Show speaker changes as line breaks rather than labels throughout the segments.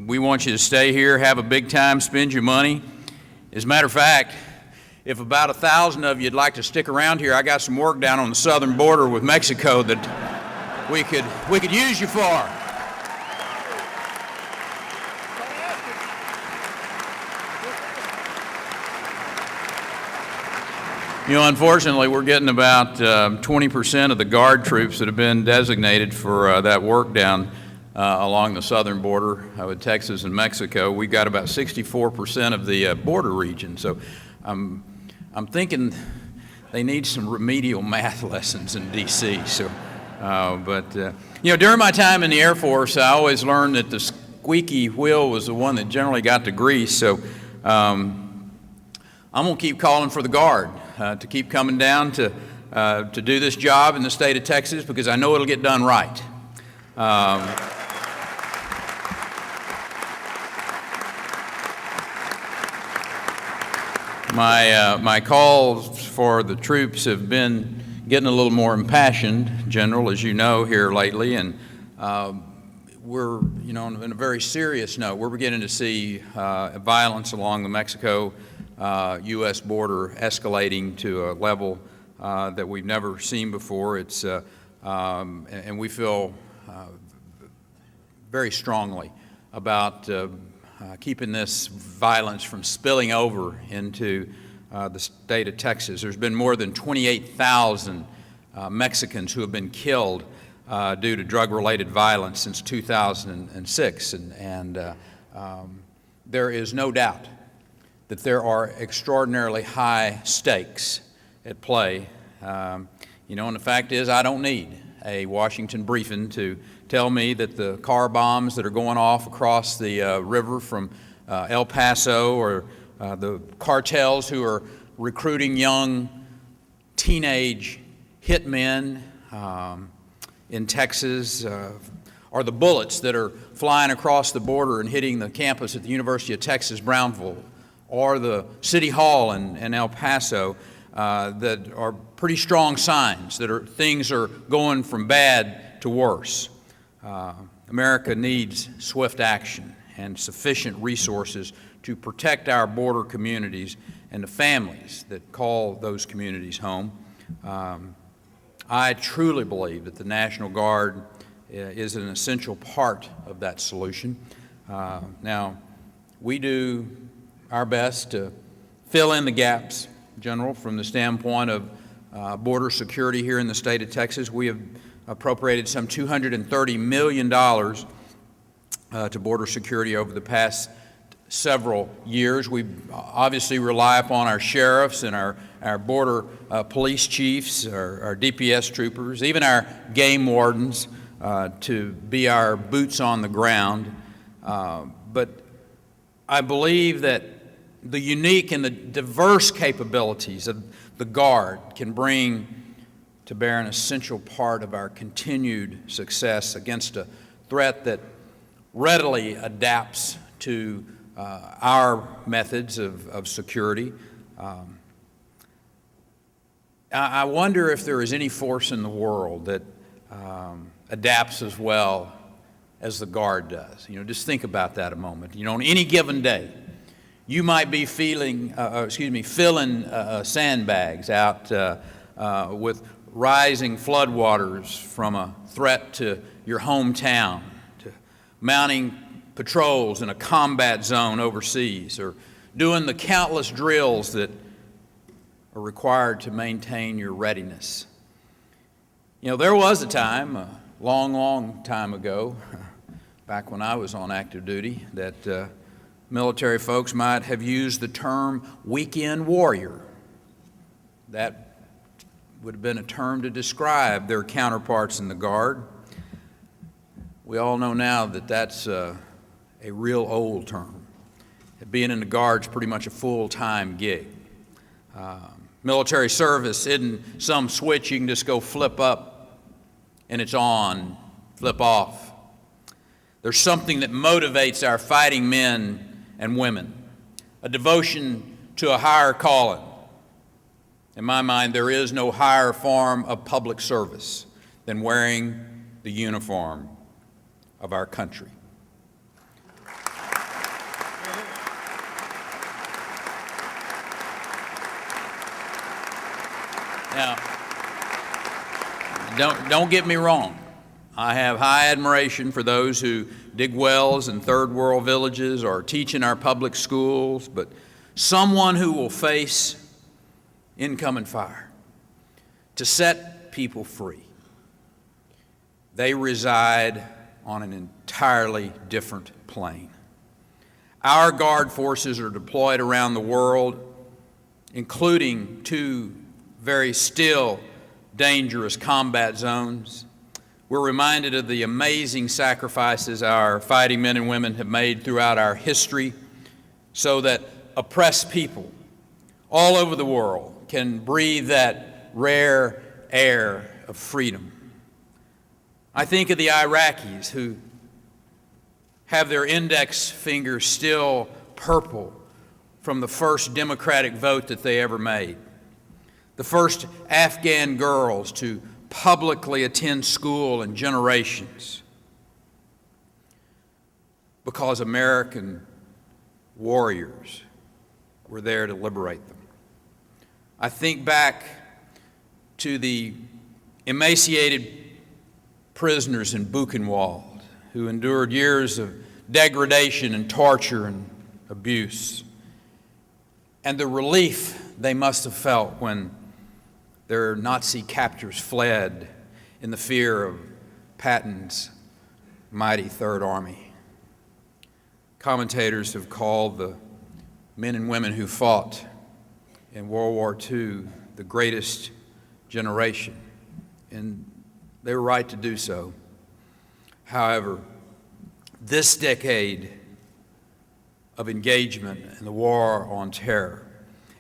We want you to stay here, have a big time, spend your money. As a matter of fact, if about 1,000 of you'd like to stick around here, I got some work down on the southern border with Mexico that we could use you for. You know, unfortunately, we're getting about 20% of the Guard troops that have been designated for that work down along the southern border with Texas and Mexico. We've got about 64% of the border region. So I'm thinking they need some remedial math lessons in D.C. So, you know, during my time in the Air Force, I always learned that the squeaky wheel was the one that generally got the grease. So I'm going to keep calling for the Guard to keep coming down to do this job in the state of Texas, because I know it'll get done right. My calls for the troops have been getting a little more impassioned, General, as you know, here lately, and we're, you know, on a very serious note, we're beginning to see violence along the Mexico-U.S. border escalating to a level that we've never seen before. It's and we feel very strongly about keeping this violence from spilling over into the state of Texas. There's been more than 28,000 Mexicans who have been killed due to drug-related violence since 2006, and there is no doubt that there are extraordinarily high stakes at play. You know, and the fact is, I don't need a Washington briefing to tell me that the car bombs that are going off across the river from El Paso, or the cartels who are recruiting young teenage hitmen in Texas, or the bullets that are flying across the border and hitting the campus at the University of Texas, Brownville, or the City Hall in El Paso, that are pretty strong signs that things are going from bad to worse. America needs swift action and sufficient resources to protect our border communities and the families that call those communities home. I truly believe that the National Guard is an essential part of that solution. Now, we do our best to fill in the gaps, General, from the standpoint of border security here in the state of Texas. We have appropriated some $230 million to border security over the past several years. We obviously rely upon our sheriffs and our border police chiefs, our DPS troopers, even our game wardens to be our boots on the ground. But I believe that the unique and the diverse capabilities of the Guard can bring to bear an essential part of our continued success against a threat that readily adapts to our methods of security. I wonder if there is any force in the world that adapts as well as the Guard does. You know, just think about that a moment. You know, on any given day, you might be filling sandbags out with rising floodwaters from a threat to your hometown, to mounting patrols in a combat zone overseas, or doing the countless drills that are required to maintain your readiness. You know, there was a time, a long, long time ago, back when I was on active duty, that military folks might have used the term weekend warrior. That would have been a term to describe their counterparts in the Guard. We all know now that that's a real old term. Being in the Guard's pretty much a full-time gig. Military service isn't some switch you can just go flip up and it's on, flip off. There's something that motivates our fighting men and women, a devotion to a higher calling. In my mind, there is no higher form of public service than wearing the uniform of our country. Now, don't get me wrong. I have high admiration for those who dig wells in third world villages or teach in our public schools, but someone who will face incoming fire to set people free, they reside on an entirely different plane. Our Guard forces are deployed around the world, including 2 very still dangerous combat zones. We're reminded of the amazing sacrifices our fighting men and women have made throughout our history so that oppressed people all over the world can breathe that rare air of freedom. I think of the Iraqis who have their index fingers still purple from the first democratic vote that they ever made. The first Afghan girls to publicly attend school in generations because American warriors were there to liberate them. I think back to the emaciated prisoners in Buchenwald who endured years of degradation and torture and abuse, and the relief they must have felt when their Nazi captors fled in the fear of Patton's mighty Third Army. Commentators have called the men and women who fought in World War II the greatest generation, and they were right to do so. However, this decade of engagement in the war on terror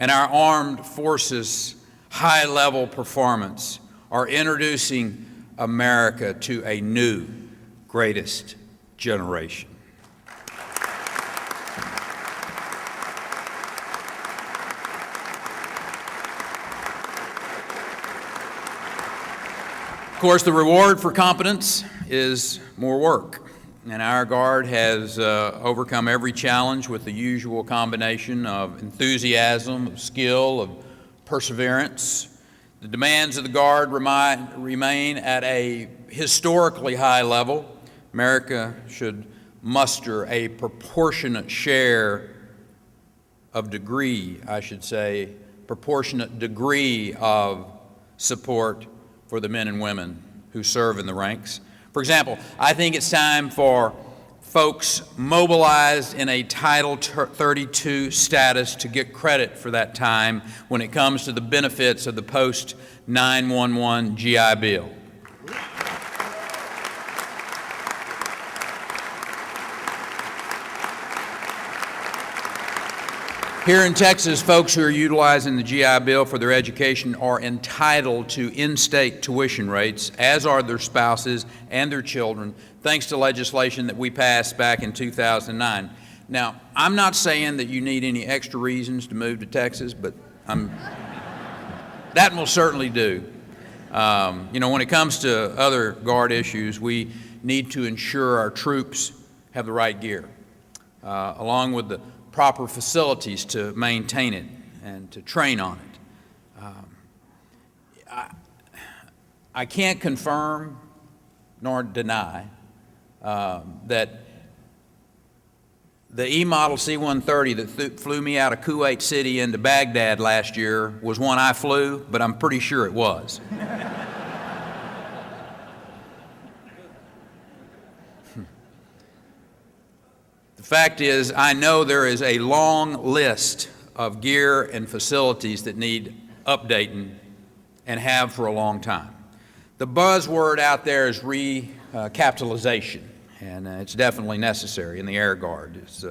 and our armed forces' high-level performance are introducing America to a new greatest generation. Of course, the reward for competence is more work, and our Guard has overcome every challenge with the usual combination of enthusiasm, of skill, of perseverance. The demands of the Guard remain at a historically high level. America should muster a proportionate proportionate degree of support for the men and women who serve in the ranks. For example, I think it's time for folks mobilized in a Title 32 status to get credit for that time when it comes to the benefits of the post-911 GI Bill. Here in Texas, folks who are utilizing the GI Bill for their education are entitled to in-state tuition rates, as are their spouses and their children, thanks to legislation that we passed back in 2009. Now, I'm not saying that you need any extra reasons to move to Texas, but that will certainly do. When it comes to other Guard issues, we need to ensure our troops have the right gear, along with the proper facilities to maintain it and to train on it. I can't confirm nor deny that the E-model C-130 that flew me out of Kuwait City into Baghdad last year was one I flew, but I'm pretty sure it was. The fact is, I know there is a long list of gear and facilities that need updating and have for a long time. The buzzword out there is recapitalization, and it's definitely necessary in the Air Guard. It's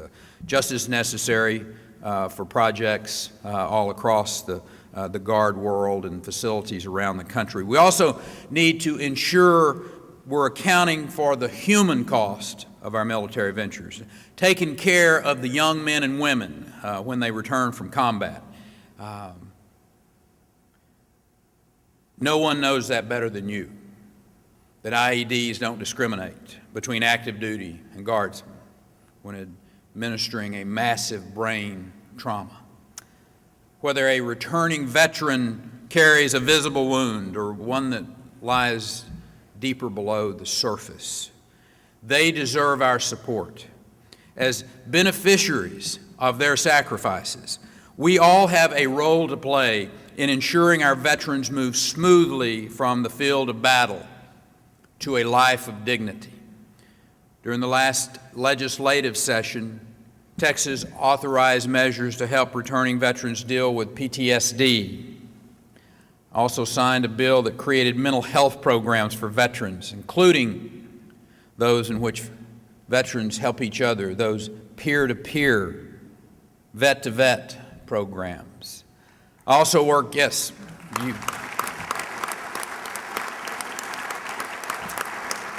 just as necessary for projects all across the Guard world and facilities around the country. We also need to ensure we're accounting for the human cost of our military ventures, taking care of the young men and women when they return from combat. No one knows that better than you, that IEDs don't discriminate between active duty and guardsmen when administering a massive brain trauma. whether a returning veteran carries a visible wound or one that lies deeper below the surface. They deserve our support. As beneficiaries of their sacrifices, we all have a role to play in ensuring our veterans move smoothly from the field of battle to a life of dignity. During the last legislative session, Texas authorized measures to help returning veterans deal with PTSD. Also signed a bill that created mental health programs for veterans, including those in which veterans help each other, those peer-to-peer, vet-to-vet programs. I also work, yes, you.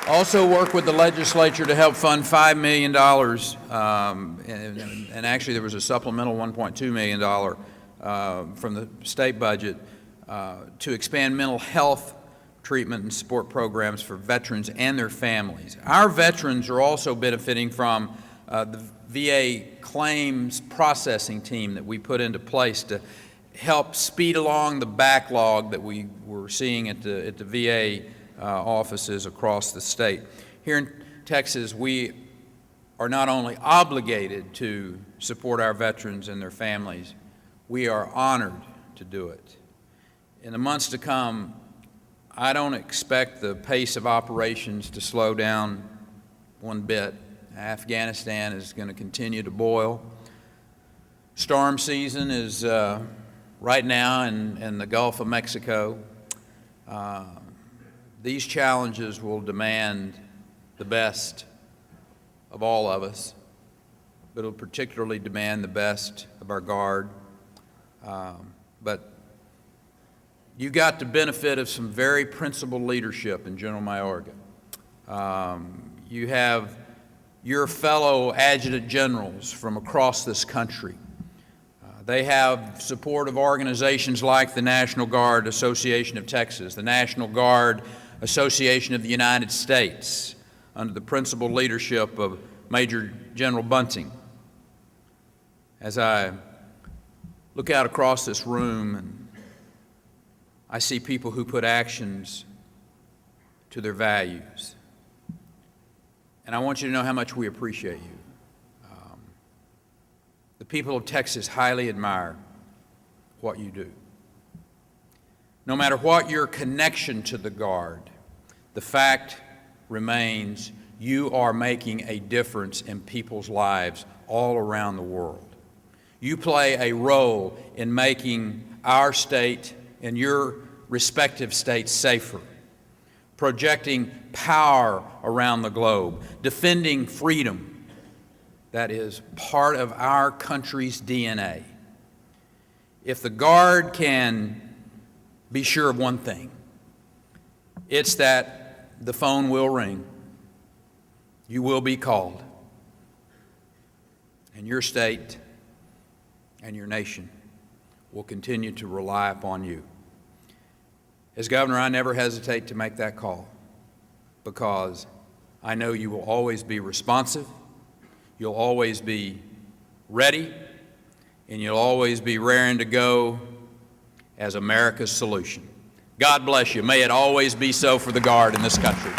Also work with the legislature to help fund $5 million, and actually there was a supplemental $1.2 million from the state budget to expand mental health treatment and support programs for veterans and their families. Our veterans are also benefiting from the VA claims processing team that we put into place to help speed along the backlog that we were seeing at the VA offices across the state. Here in Texas, we are not only obligated to support our veterans and their families, we are honored to do it. In the months to come, I don't expect the pace of operations to slow down one bit. Afghanistan is going to continue to boil. Storm season is right now in the Gulf of Mexico. These challenges will demand the best of all of us, but it'll particularly demand the best of our Guard. But you got the benefit of some very principled leadership in General Mayorga. You have your fellow adjutant generals from across this country. They have support of organizations like the National Guard Association of Texas, the National Guard Association of the United States, under the principled leadership of Major General Bunting. As I look out across this room and I see people who put actions to their values, and I want you to know how much we appreciate you. The people of Texas highly admire what you do. No matter what your connection to the Guard, the fact remains you are making a difference in people's lives all around the world. You play a role in making our state and your respective states safer, projecting power around the globe, defending freedom. That is part of our country's DNA. If the Guard can be sure of one thing, it's that the phone will ring, you will be called, and your state and your nation will continue to rely upon you. As governor, I never hesitate to make that call because I know you will always be responsive, you'll always be ready, and you'll always be raring to go as America's solution. God bless you. May it always be so for the Guard in this country.